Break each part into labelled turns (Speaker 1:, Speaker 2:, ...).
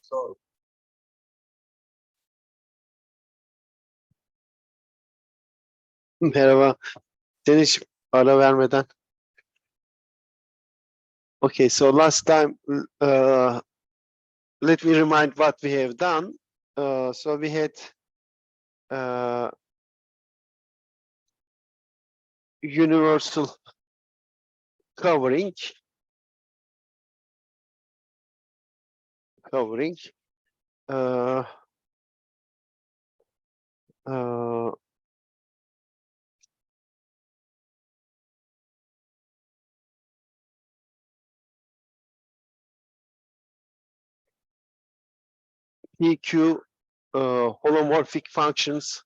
Speaker 1: So, merhaba. Sen hiç ara vermeden. Okay, so last time, let me remind what we have done. So we had universal covering. Uh, uh, PQ holomorphic functions.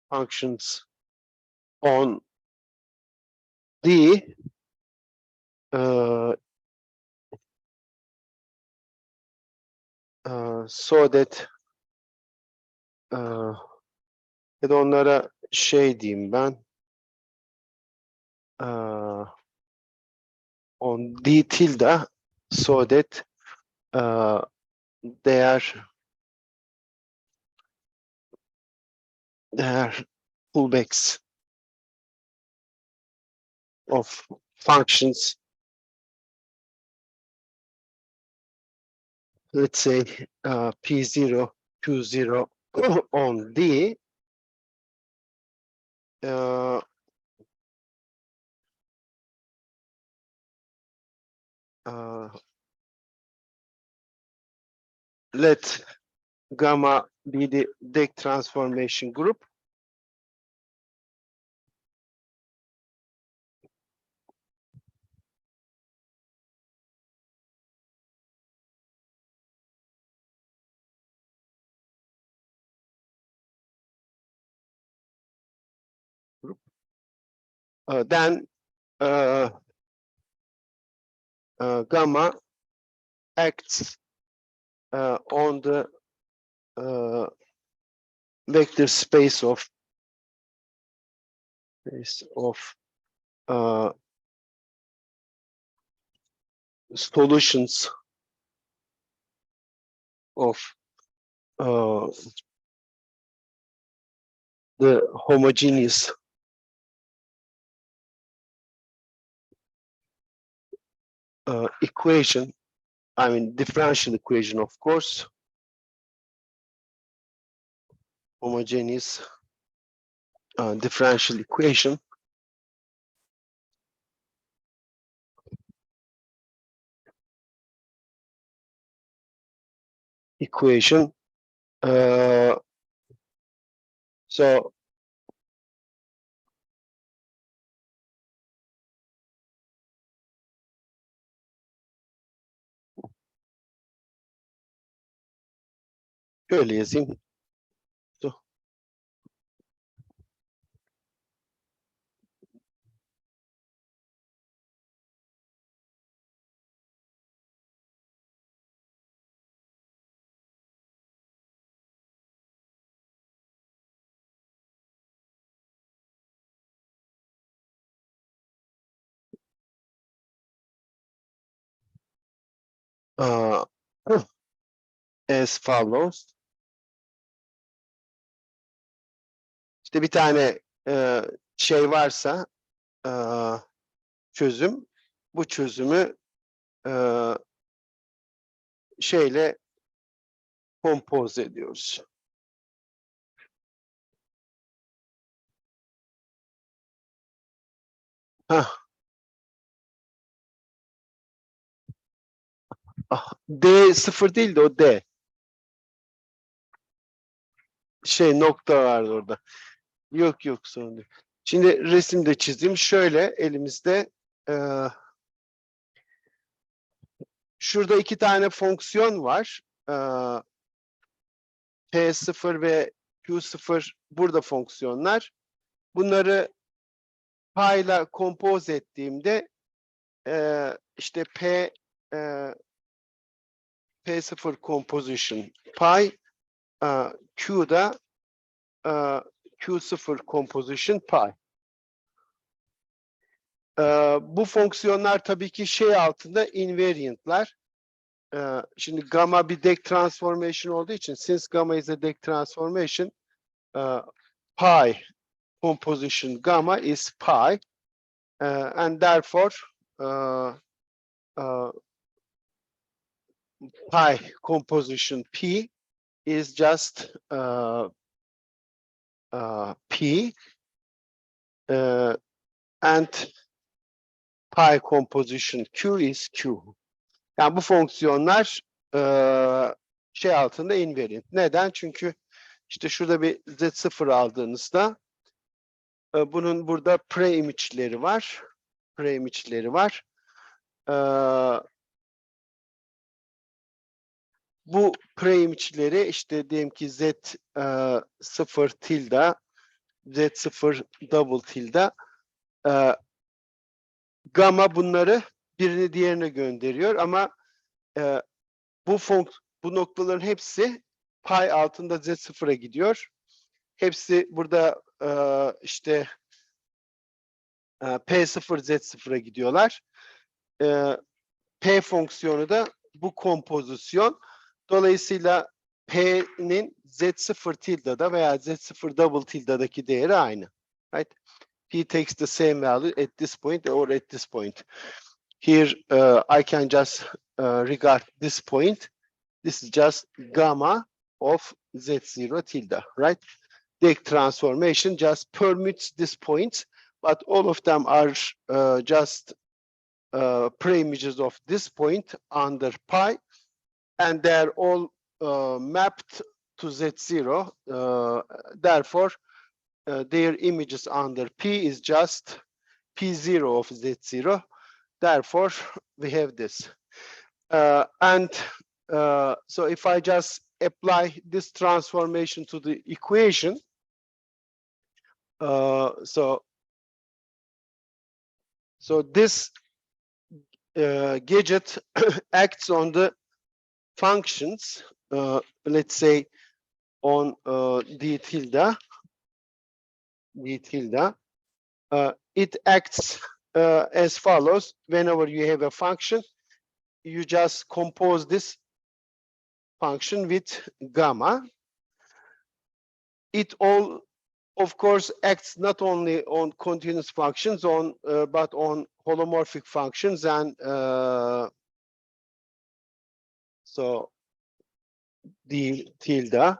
Speaker 1: Functions on D so that ya da onlara şey diyeyim ben on D tilde so that they are pullbacks of functions, let's say P0, Q0 on D, let gamma be the deck transformation group. Then gamma acts on the vector space of solutions of the homogeneous equation, I mean differential equation, of course, homogeneous differential equation. So şöyle yazayım. As follows. İşte bir tane şey varsa çözüm, bu çözümü şeyle kompoze ediyoruz. D sıfır değil de o D. Şey nokta vardı orada. Yok sorun değil. Şimdi resimde çizeyim. Şöyle elimizde şurada iki tane fonksiyon var. P0 ve Q0 burada fonksiyonlar. Bunları payla kompoz ettiğimde işte P0 composition pi, Q'da Q0 composition pi. Bu fonksiyonlar tabii ki şey altında invariant'lar. Şimdi gamma bir deck transformation olduğu için, since gamma is a deck transformation, pi composition gamma is pi, and therefore pi composition p is just p, and pi composition q is q. Yani bu fonksiyonlar şey altında invariant. Neden? Çünkü işte şurada bir z0 aldığınızda bunun burada pre-image'leri var. Pre-image'leri var. Bu pre-image'leri işte diyelim ki z0 tilde, z0 double tilde, gamma bunları birini diğerine gönderiyor ama bu noktaların hepsi pi altında z0'a gidiyor. Hepsi burada işte p0 z0'a gidiyorlar. P fonksiyonu da bu kompozisyon. Dolayısıyla P'nin Z0 tilda'da veya Z0 double tilda'daki değeri aynı. Right? P takes the same value at this point or at this point. Here I can just regard this point. This is just gamma of Z0 tilde, right? Deck transformation just permutes this point, but all of them are just pre-images of this point under pi, and they're all mapped to Z0. Therefore, their images under P is just P0 of Z0. Therefore, we have this. So if I just apply this transformation to the equation, so this gadget acts on the functions, let's say on d tilde, it acts as follows. Whenever you have a function, you just compose this function with gamma. It all, of course, acts not only on continuous functions, but on holomorphic functions, and so d tilde,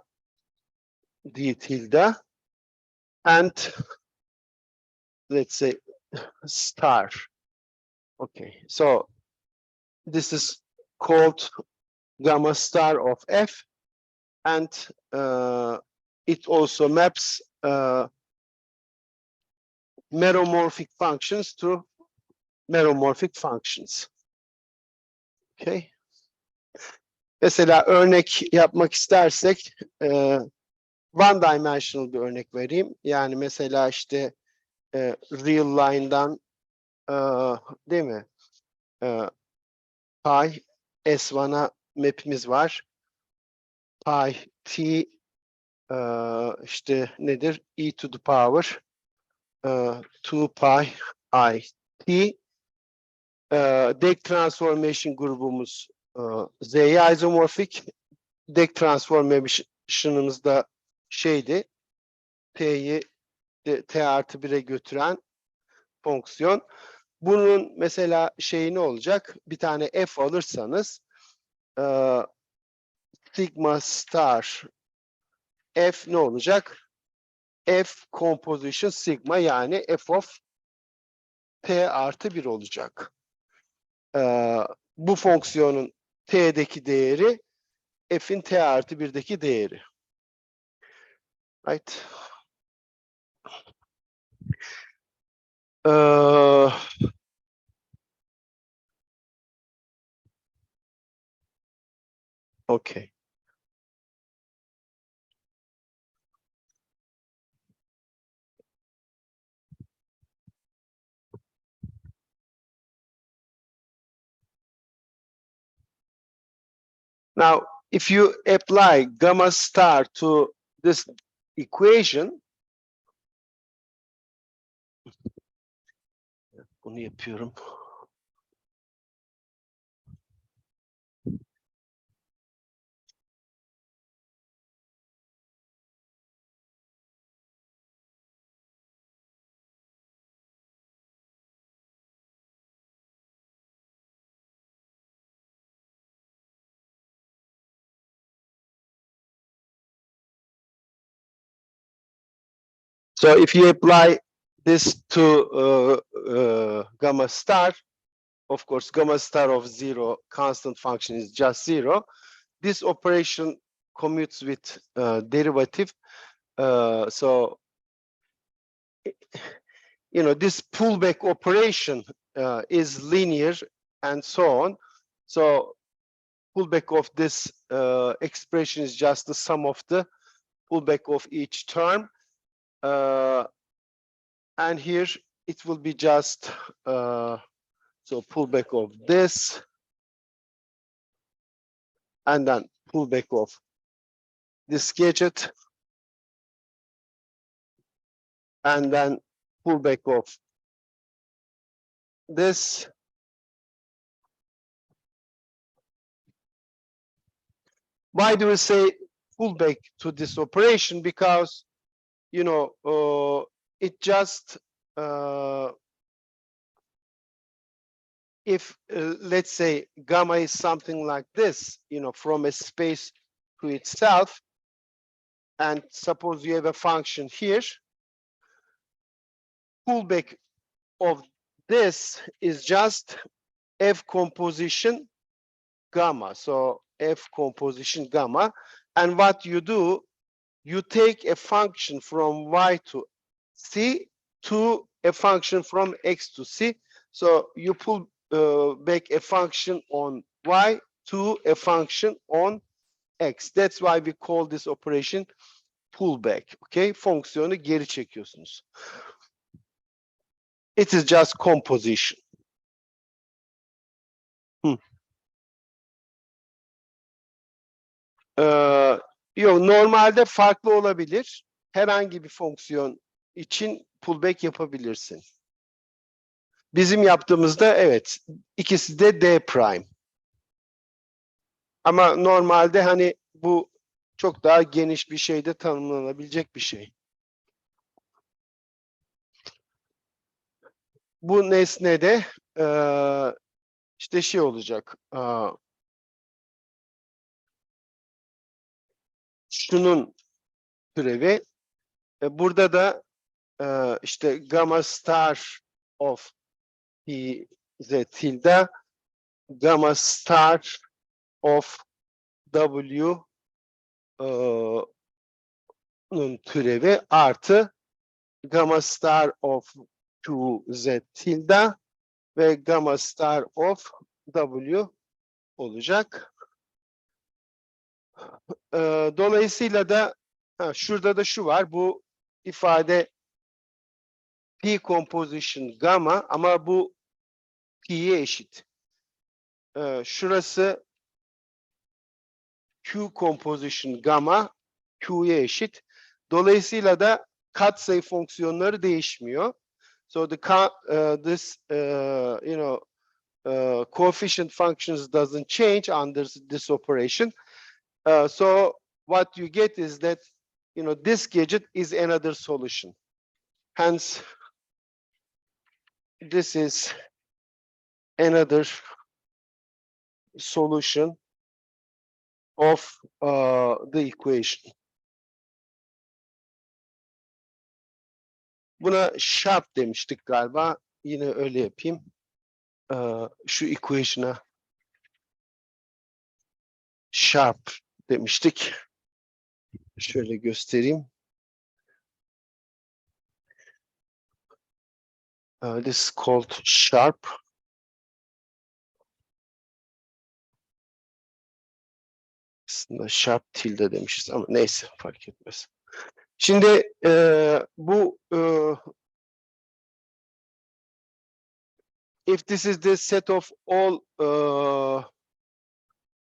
Speaker 1: and let's say star. Okay, so this is called gamma star of f, and it also maps meromorphic functions to meromorphic functions. Okay. Mesela örnek yapmak istersek one dimensional bir örnek vereyim. Yani mesela işte real line'dan değil mi? Pi S1'a map'imiz var. Pi t işte nedir? E to the power 2 pi I t. Deck transformation grubumuz Z'ye isomorfik. Deck transformation'ımız da şeydi, T'yi T artı 1'e götüren fonksiyon. Bunun mesela şeyi ne olacak? Bir tane F alırsanız sigma star F ne olacak? F composition sigma, yani F of T artı 1 olacak. Bu fonksiyonun T'deki değeri F'in T artı 1'deki değeri. Right? Okay. Now, if you apply gamma star to this equation, Onu yapıyorum. So if you apply this to gamma star, of course, gamma star of 0 constant function is just 0. This operation commutes with derivative. So, you know, this pullback operation is linear and so on. So pullback of this expression is just the sum of the pullback of each term. And here it will be just, so pullback of this, and then pullback of this gadget, and then pullback of this. Why do we say pullback to this operation? Because, you know, it just, if let's say gamma is something like this, you know, from a space to itself, and suppose you have a function here, pullback of this is just F composition gamma. So F composition gamma, and what you do, you take a function from y to c to a function from x to c. So you pull back a function on y to a function on x. That's why we call this operation pullback. Okay, fonksiyonu geri çekiyorsunuz. It is just composition. Yok, normalde farklı olabilir. Herhangi bir fonksiyon için pullback yapabilirsin. Bizim yaptığımızda evet, ikisi de D prime. Ama normalde hani bu çok daha geniş bir şeyde tanımlanabilecek bir şey. Bu nesnede işte şey olacak. Şunun türevi. Burada da işte gamma star of p z tilde, gamma star of w nun türevi artı gamma star of q z tilde ve gamma star of w olacak. Dolayısıyla da şurada da şu var. Bu ifade p composition gamma, ama bu p'ye eşit. Şurası q composition gamma q'ye eşit. Dolayısıyla da katsayı fonksiyonları değişmiyor. So this you know coefficient functions doesn't change under this operation. So what you get is that, you know, this gadget is another solution. Hence, this is another solution of the equation. Buna sharp demiştik galiba. Yine öyle yapayım. Şu equation'a sharp demiştik. Şöyle göstereyim. This is called sharp. Aslında sharp tilde demişiz ama neyse, fark etmez. Şimdi bu if this is the set of all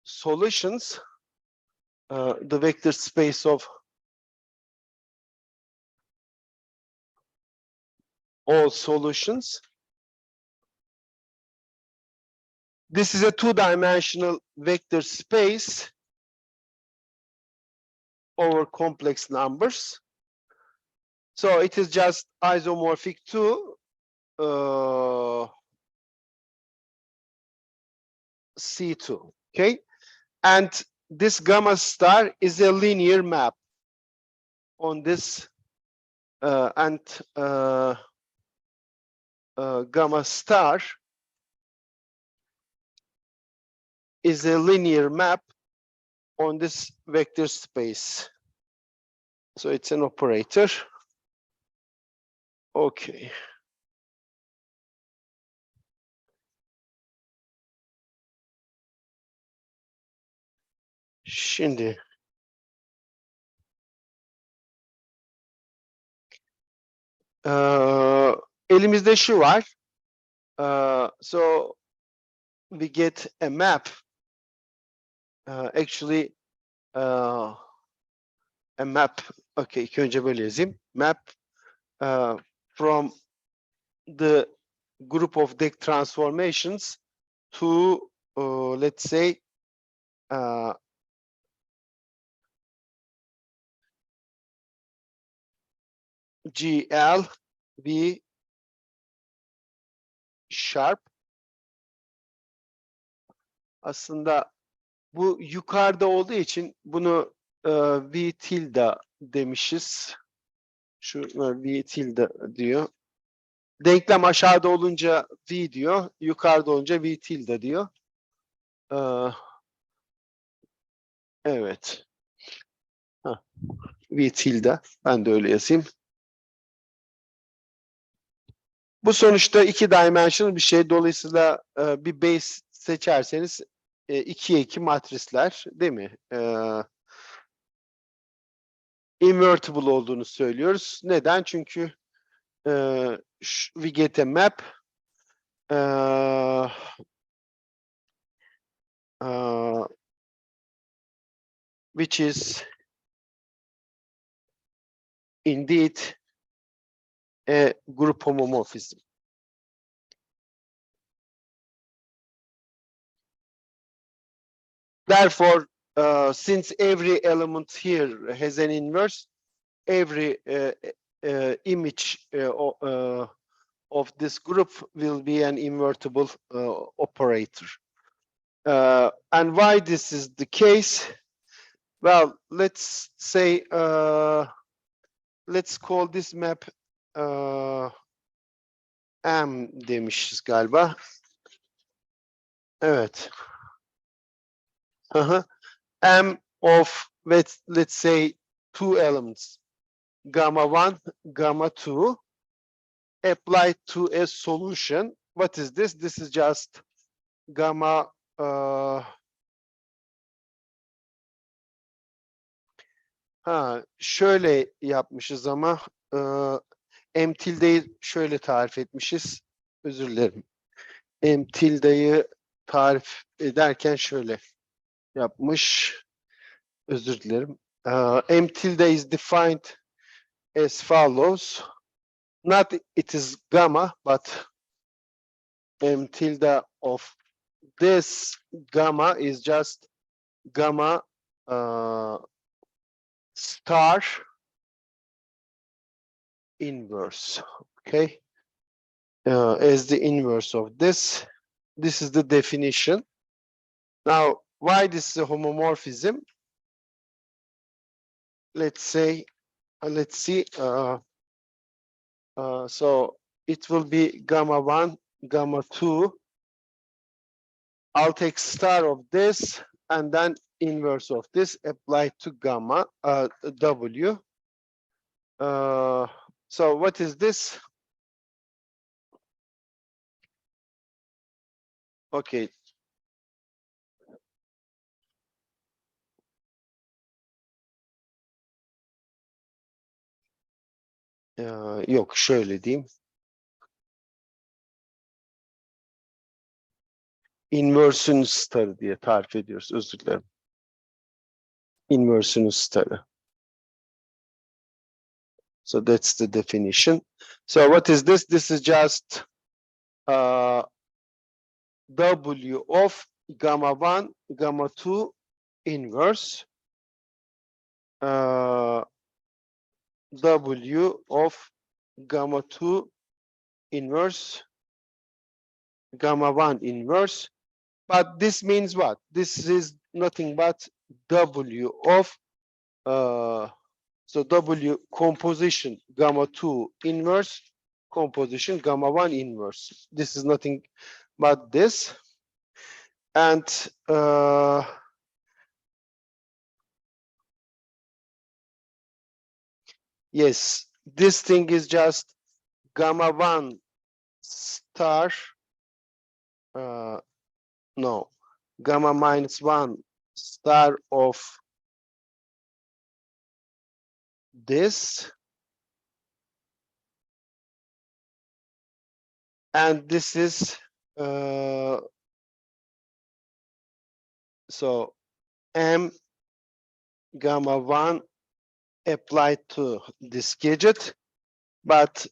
Speaker 1: solutions, the vector space of all solutions, This is a two-dimensional vector space over complex numbers. So it is just isomorphic to C2, okay? And this gamma star is a linear map on this, gamma star is a linear map on this vector space. So it's an operator. Okay. Şimdi elimizde şu var. So we get a map. Actually a map. Okay, ilk önce böyle yazayım. Map from the group of deck transformations to let's say GL V sharp. Aslında bu yukarıda olduğu için bunu V tilde demişiz. Şu V tilde diyor. Denklem aşağıda olunca V diyor, yukarıda olunca V tilde diyor. Evet. V tilde. Ben de öyle yazayım. Bu sonuçta iki dimensional bir şey. Dolayısıyla bir base seçerseniz 2'ye 2 matrisler, değil mi? Invertible olduğunu söylüyoruz. Neden? Çünkü we get a map which is indeed a group homomorphism. Therefore, since every element here has an inverse, every image of this group will be an invertible operator. And why this is the case? Well, let's say, let's call this map M demişiz galiba. Evet. M of, let's say, two elements, gamma 1, gamma 2, applied to a solution. What is this? This is just gamma şöyle yapmışız ama M tildeyi şöyle tarif etmişiz. Özür dilerim. M tildeyi tarif ederken şöyle yapmış. Özür dilerim. M tilde is defined as follows. Not it is gamma, but M tilde of this gamma is just gamma star inverse. Okay. As the inverse of this. This is the definition. Now, why this is a homomorphism? Let's say, let's see. So it will be gamma 1, gamma 2. I'll take star of this and then inverse of this applied to gamma W. So what is this? Okay. Yok, şöyle diyeyim. Inverse'ün starı diye tarif ediyoruz. Özür dilerim. Inverse'ün starı. So that's the definition. So what is this? This is just W of gamma 1, gamma 2 inverse. W of gamma 2 inverse, gamma 1 inverse. But this means what? This is nothing but W of, so W composition gamma 2 inverse, composition gamma 1 inverse. This is nothing but this. And yes, this thing is just gamma 1 star, no, gamma minus 1 star of this, and this is so M gamma 1 applied to this gadget, but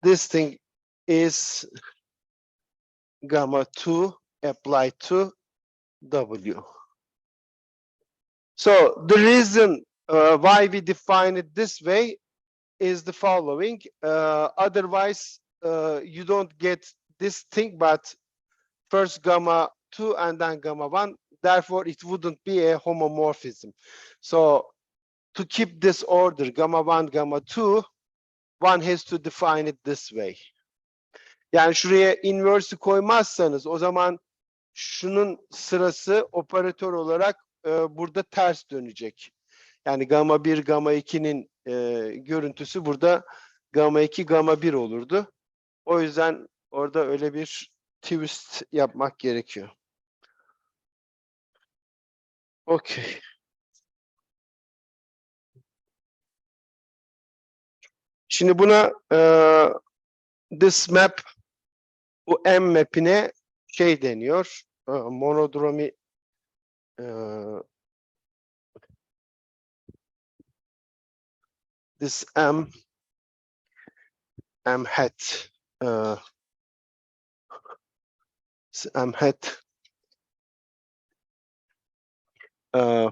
Speaker 1: this thing is gamma 2 applied to W. So the reason why we define it this way is the following. Otherwise, you don't get this thing, but first gamma 2 and then gamma 1. Therefore, it wouldn't be a homomorphism. So to keep this order, gamma 1, gamma 2, one has to define it this way. Yani şuraya inverse'i koymazsanız o zaman şunun sırası operatör olarak burada ters dönecek. Yani gamma 1, gamma 2'nin görüntüsü burada gamma 2, gamma 1 olurdu. O yüzden orada öyle bir twist yapmak gerekiyor. Okay. Şimdi buna this map, bu M map'ine şey deniyor, monodromi this M hat M hat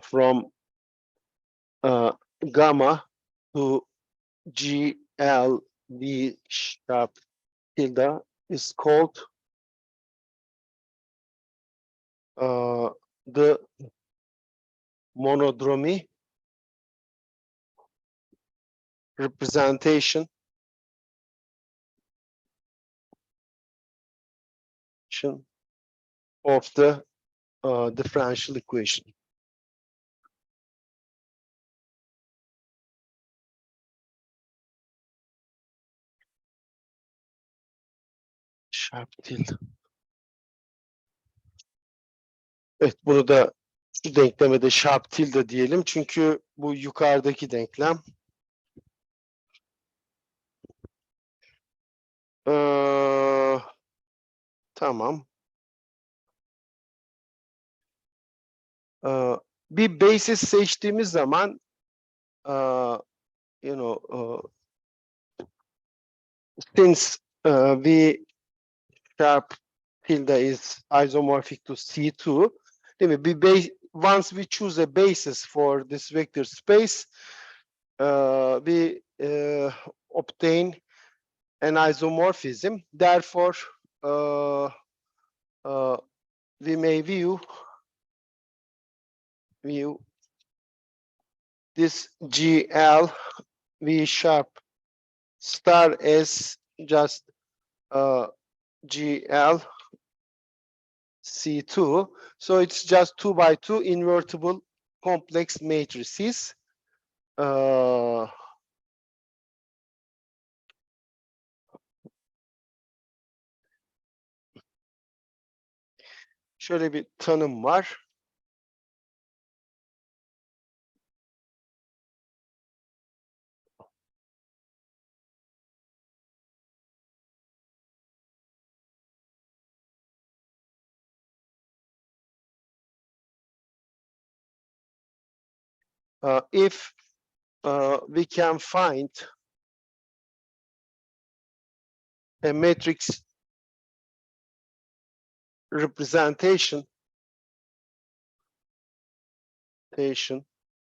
Speaker 1: from gamma to GL V sharp tilde is called the monodromy representation of the differential equation. Sharp tilde. Evet, bunu da şu denkleme de sharp tilde diyelim. Çünkü bu yukarıdaki denklem. Tamam. Bir basis seçtiğimiz zaman you know, since V sharp tilde is isomorphic to C2, değil mi? Once we choose a basis for this vector space, we obtain an isomorphism. Therefore, we may view this GL V sharp star as just GL C2. So it's just 2 by 2 invertible complex matrices. Şöyle bir tanım var. If we can find a matrix representation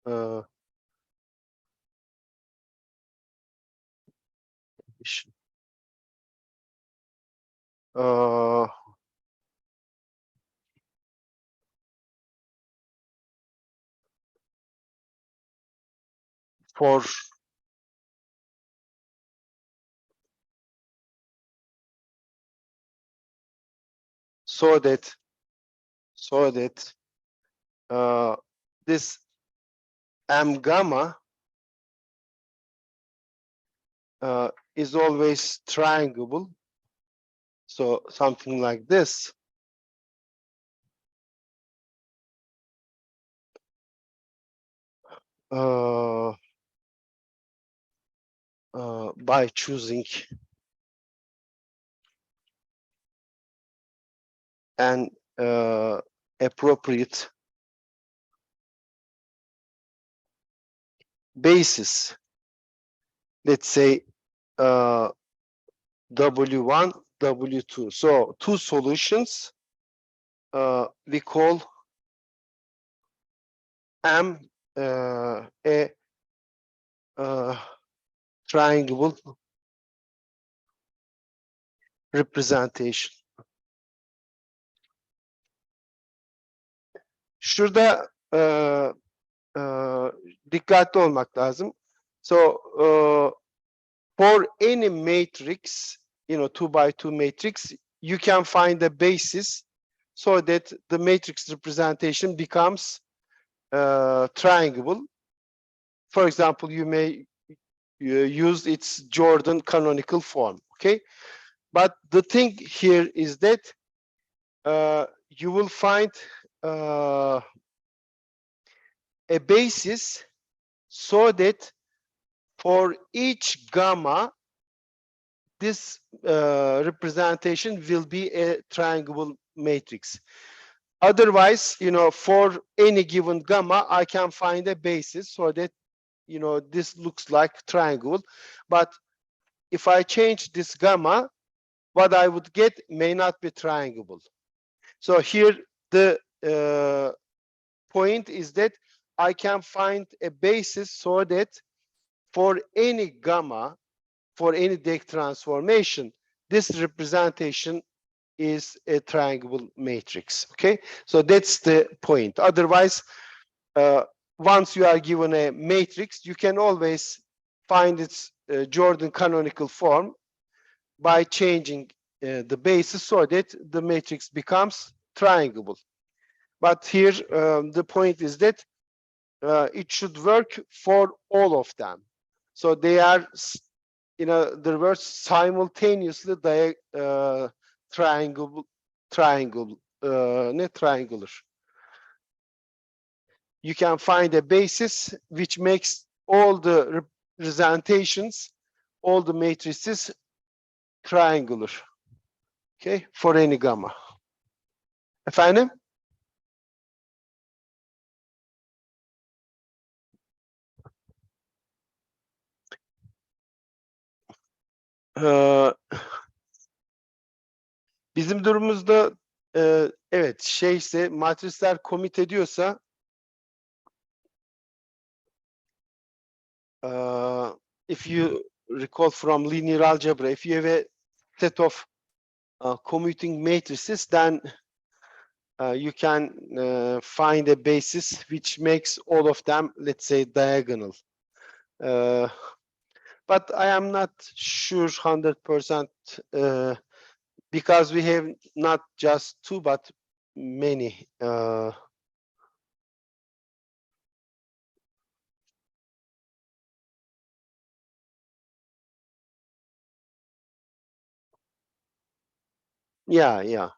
Speaker 1: uh, for so that this m gamma is always triangleable. So something like this. By choosing an appropriate basis, let's say W1, W2. So two solutions we call M a triangle representation. Şurada dikkatli olmak lazım. So for any matrix, you know, 2 by 2 matrix, you can find a basis so that the matrix representation becomes triangle. For example, you may use its Jordan canonical form, okay? But the thing here is that you will find a basis so that for each gamma, this representation will be a triangle matrix. Otherwise, you know, for any given gamma, I can find a basis so that, you know, this looks like triangle. But if I change this gamma, what I would get may not be triangle. So here the point is that I can find a basis so that for any gamma, for any deck transformation, this representation is a triangle matrix. Okay, so that's the point. Otherwise, once you are given a matrix, you can always find its Jordan canonical form by changing the basis so that the matrix becomes triangle. But here the point is that it should work for all of them. So they are, in other words, simultaneously triangular. You can find a basis which makes all the representations, all the matrices triangular. Okay, for any gamma. Efendim? Bizim durumumuzda evet şeyse matrisler commit ediyorsa if you recall from linear algebra, if you have a set of commuting matrices, then you can find a basis which makes all of them, let's say, diagonal. But I am not sure 100% because we have not just two, but many. Yeah.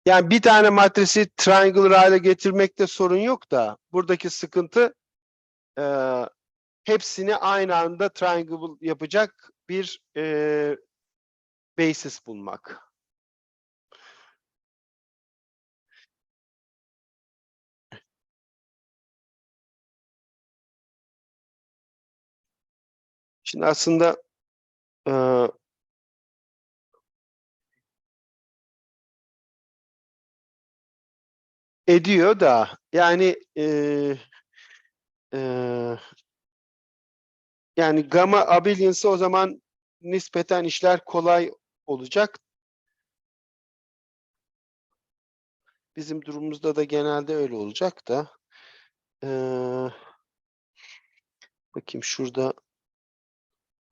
Speaker 1: Yani bir tane matrisi triangular hale getirmekte sorun yok da buradaki sıkıntı hepsini aynı anda triangle yapacak bir basis bulmak. Şimdi aslında ediyor da yani yani gamma abelians'ı o zaman nispeten işler kolay olacak. Bizim durumumuzda da genelde öyle olacak da. Bakayım şurada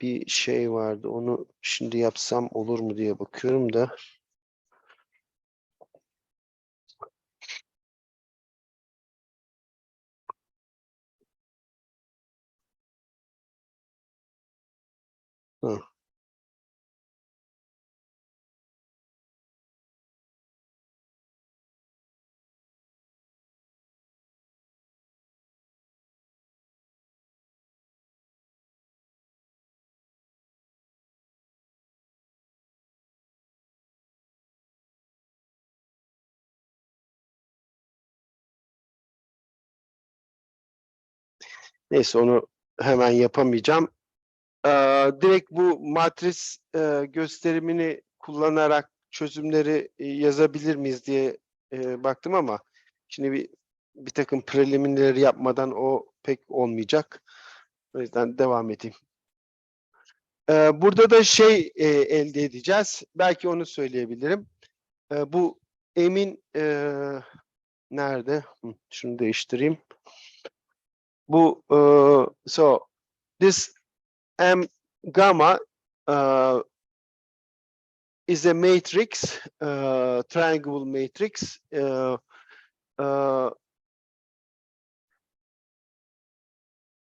Speaker 1: bir şey vardı. Onu şimdi yapsam olur mu diye bakıyorum da. Hı. Neyse onu hemen yapamayacağım. Direkt bu matris gösterimini kullanarak çözümleri yazabilir miyiz diye baktım ama şimdi bir takım preliminleri yapmadan o pek olmayacak. O yüzden devam edeyim. Burada da şey elde edeceğiz. Belki onu söyleyebilirim. Bu emin nerede? Şunu değiştireyim. Bu so this M gamma is a matrix, triangle matrix.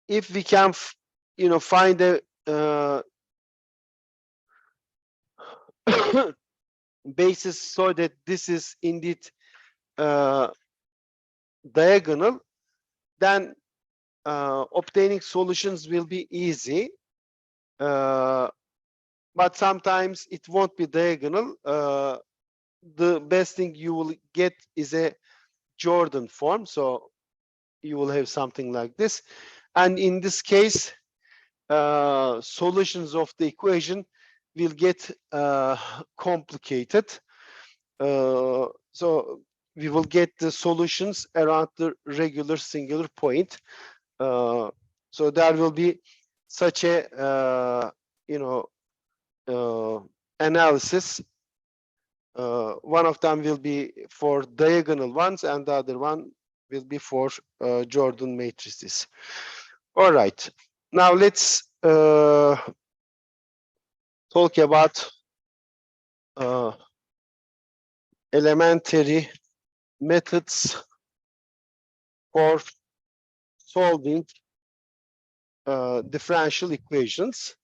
Speaker 1: If we can, find a basis so that this is indeed diagonal, then obtaining solutions will be easy. But sometimes it won't be diagonal. The best thing you will get is a Jordan form. So you will have something like this. And in this case, solutions of the equation will get complicated. So we will get the solutions around the regular singular point. So there will be such a, analysis. One of them will be for diagonal ones and the other one will be for Jordan matrices. All right. Now let's talk about elementary methods for solving differential equations.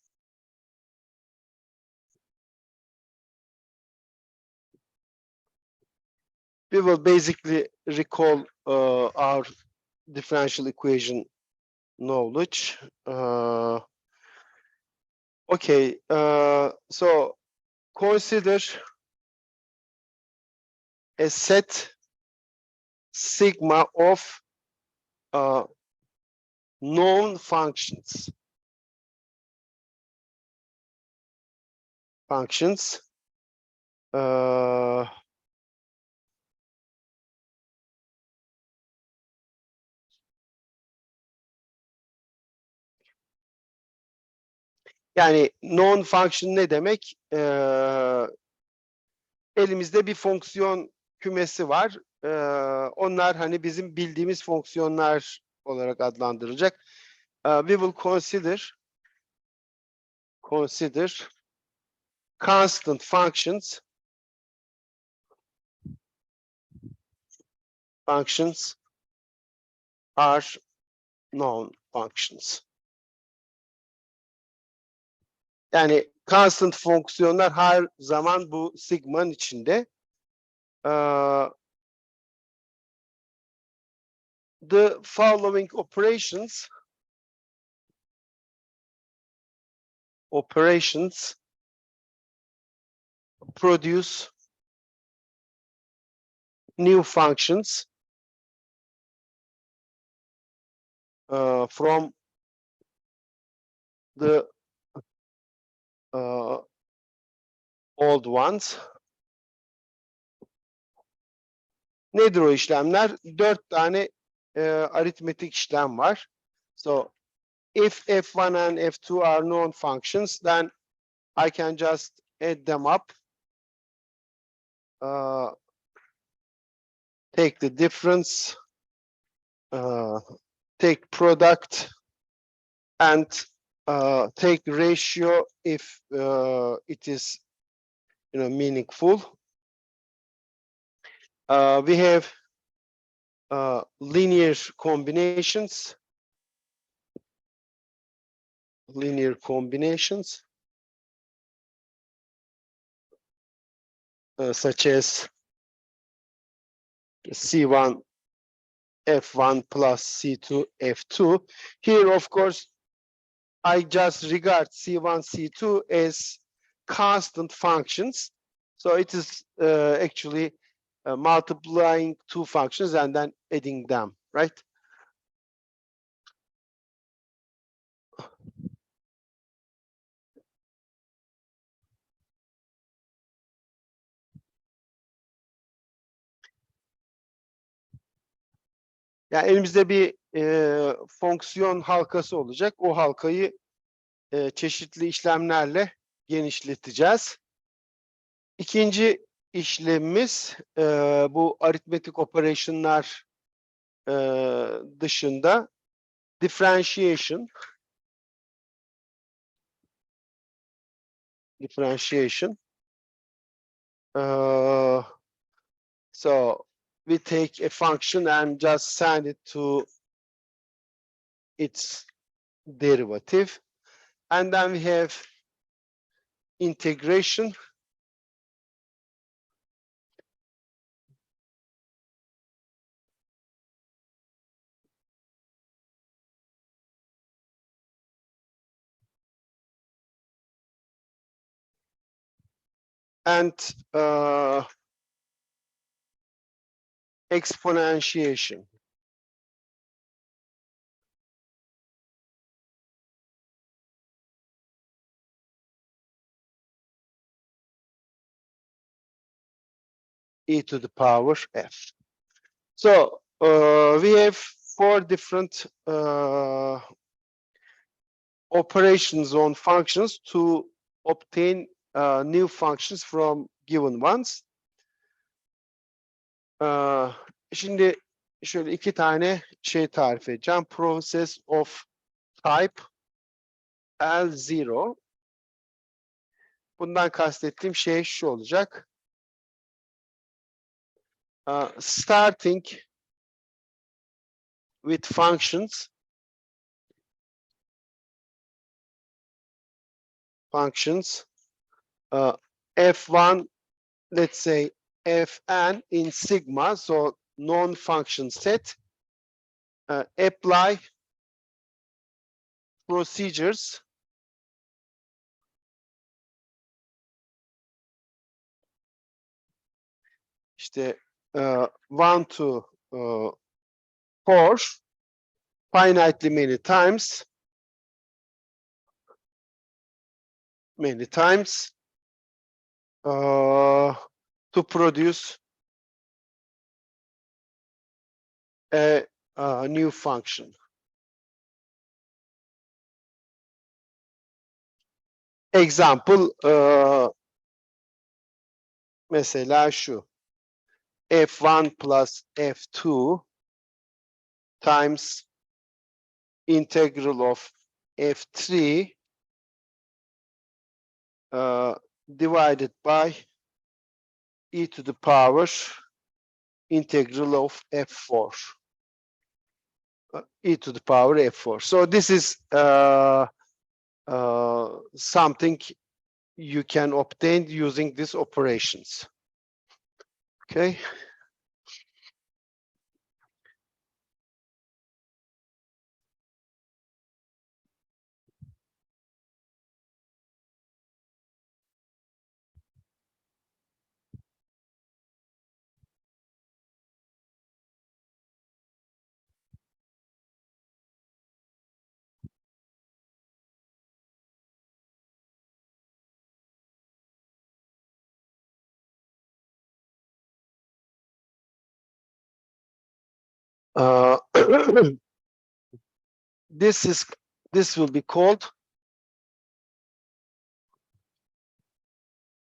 Speaker 1: We will basically recall our differential equation knowledge. Okay, so consider a set sigma of known functions. Yani known function ne demek? Elimizde bir fonksiyon kümesi var. Onlar hani bizim bildiğimiz fonksiyonlar olarak adlandırılacak. We will consider constant functions are known functions. Yani constant fonksiyonlar her zaman bu sigma'nın içinde. The following operations produce new functions from the old ones. Nedir o işlemler? 4 tane aritmetik işlem var. So if f1 and f2 are known functions, then I can just add them up. Take the difference, take product, and take ratio if it is meaningful. We have linear combinations, such as C1 F1 plus C2 F2. Here, of course, I just regard C1, C2 as constant functions. So it is actually multiplying two functions and then adding them, right? Yani elimizde bir fonksiyon halkası olacak. O halkayı çeşitli işlemlerle genişleteceğiz. İkinci işlemimiz bu aritmetik operasyonlar dışında differentiation. So we take a function and just send it to its derivative. And then we have integration. And exponentiation. E to the power f. So we have 4 different operations on functions to obtain new functions from given ones. Şimdi şöyle 2 tane şey tarif edeceğim. Process of type L0. Bundan kastettiğim şey şu olacak. Starting with functions f1, let's say fn in sigma, so non-function set, apply procedures işte 1 to 4 finitely many times to produce a new function. Example mesela şu. F1 plus F2 times integral of F3 divided by e to the power integral of F4. E to the power F4. So this is something you can obtain using these operations. Okay. This will be called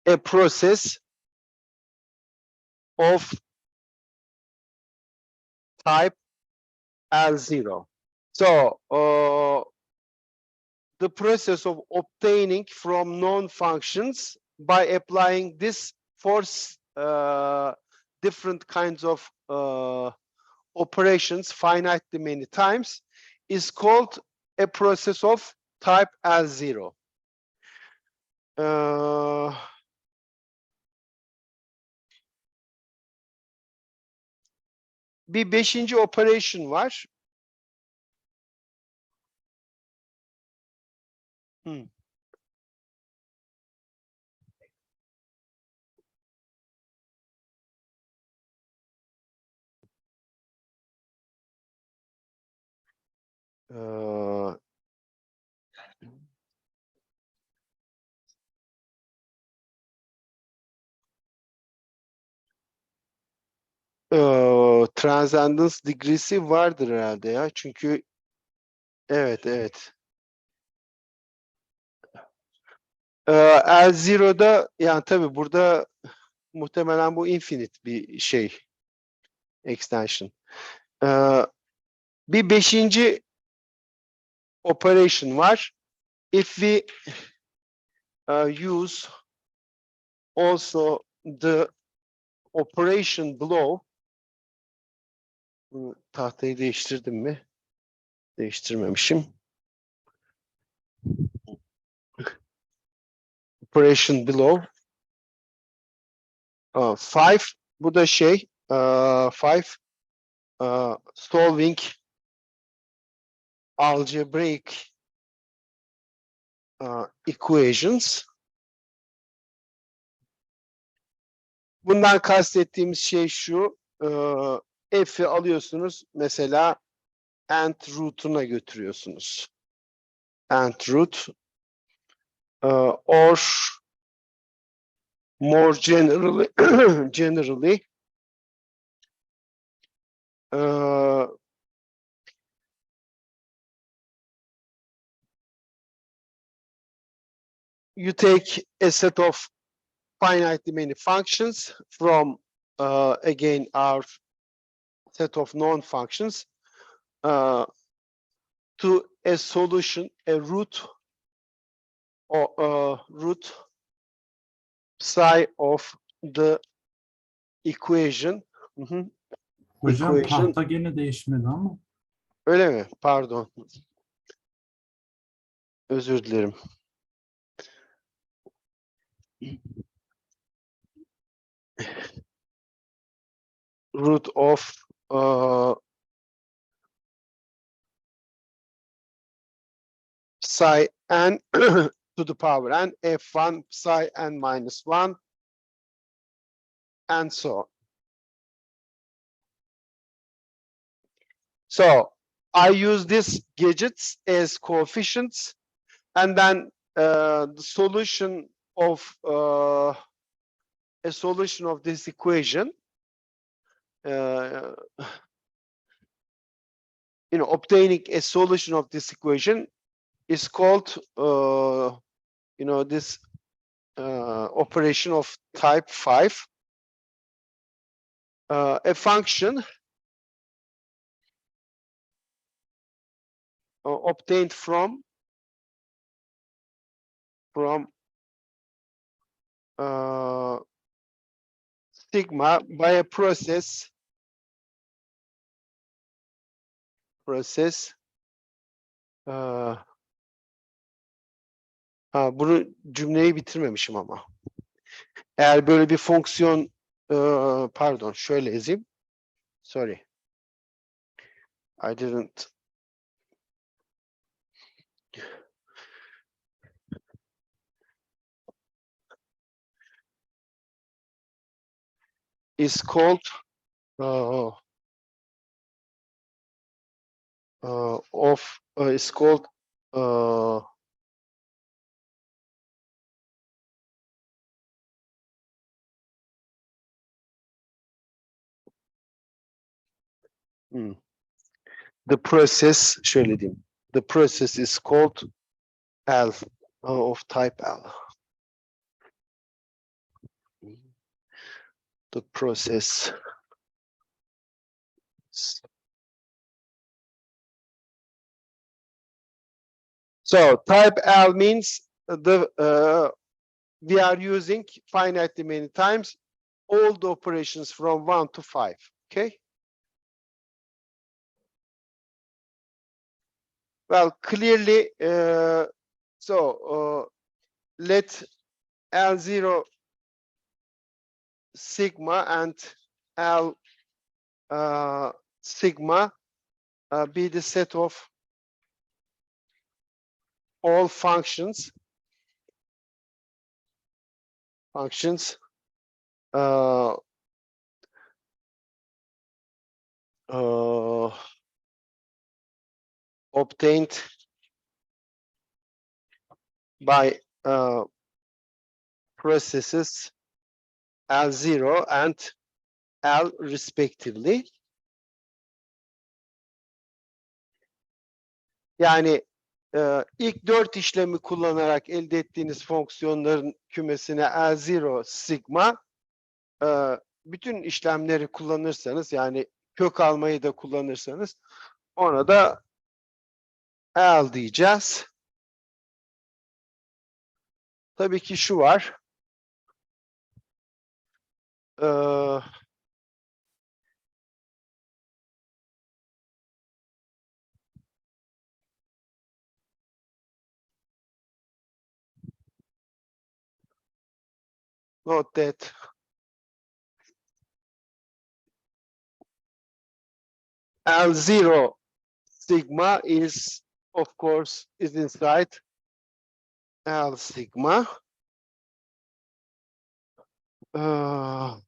Speaker 1: a process of type L0. So the process of obtaining from known functions by applying this force different kinds of operations finitely many times is called a process of type L0. Bir beşinci operation var. Transcendence degree'si vardır herhalde ya. Çünkü evet. L0'da yani tabii burada muhtemelen bu infinite bir şey extension. Bir beşinci operation var. If we use also the operation below, tahtayı değiştirdim mi? Değiştirmemişim. Operation below. Five, bu da şey, five solving algebraic equations. Bundan kastettiğimiz şey şu, f'i alıyorsunuz, mesela nth root'una götürüyorsunuz. Nth root, or more generally, you take a set of finitely many functions from again our set of known functions to a solution, a root or root psi of the equation.
Speaker 2: Hocam
Speaker 1: Equation.
Speaker 2: tahta gene değişmedi ama.
Speaker 1: Öyle mi? Pardon. Özür dilerim. Root of psi n to the power n, f1 psi n minus 1, and so on. So I use these gadgets as coefficients, and then the solution of a solution of this equation, obtaining a solution of this equation is called, this operation of type 5. A function obtained from sigma by a process bunu cümleyi bitirmemişim ama. Eğer böyle bir fonksiyon pardon şöyle yazayım. Sorry. I didn't. Is called is called The process, şöyle diyeyim. The process is called L, of type L. The process. So type L means we are using finitely many times all the operations from 1 to 5. Okay. Well, clearly, let L0 sigma and L sigma be the set of all functions uh, obtained by processes L0 and L respectively. Yani ilk 4 işlemi kullanarak elde ettiğiniz fonksiyonların kümesine L0 sigma, bütün işlemleri kullanırsanız, yani kök almayı da kullanırsanız ona da L diyeceğiz. Tabii ki şu var. Note that L0 sigma is, of course, is inside L sigma. L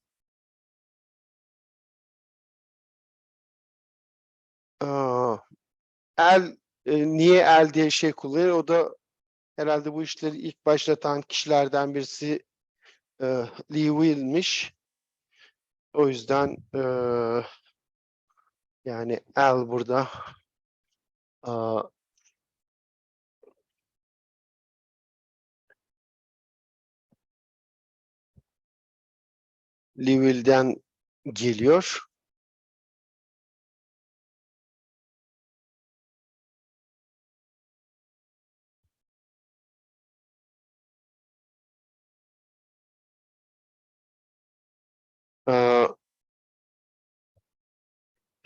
Speaker 1: niye L diye şey kullanıyor? O da herhalde bu işleri ilk başlatan kişilerden birisi Lee Will'miş. O yüzden yani L burada Lee Will'den geliyor.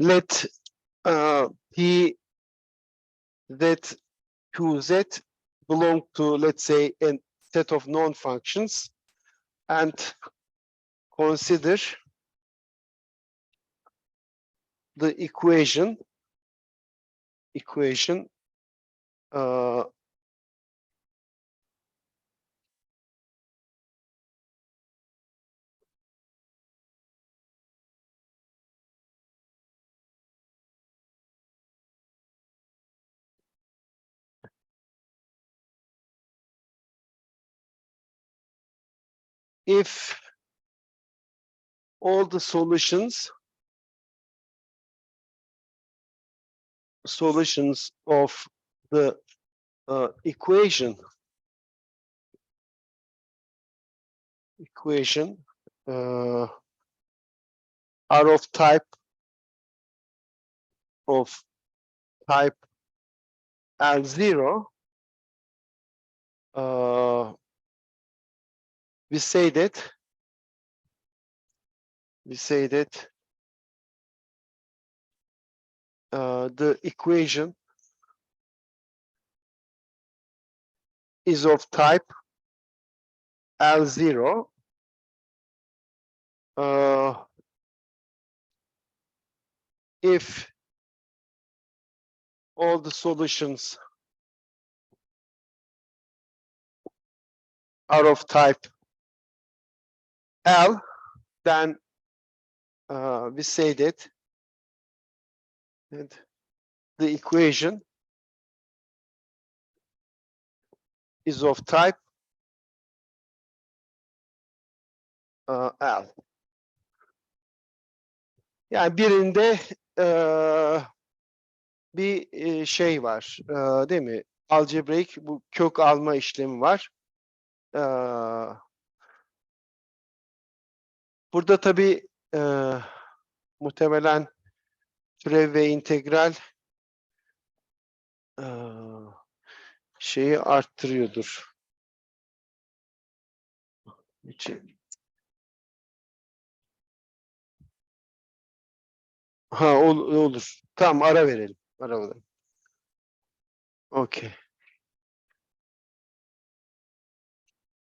Speaker 1: Let P that QZ belong to, let's say, a set of known functions, and consider the equation if all the solutions of the equation are of type L0, we say that the equation is of type L0 if all the solutions are of type L, then we say that the equation is of type L. Yani birinde bir şey var, değil mi? Algebraik bu kök alma işlemi var. E, burada tabii muhtemelen türev ve integral e, şeyi arttırıyordur. Ha olur. Tamam, ara verelim. Ara verelim. Okey.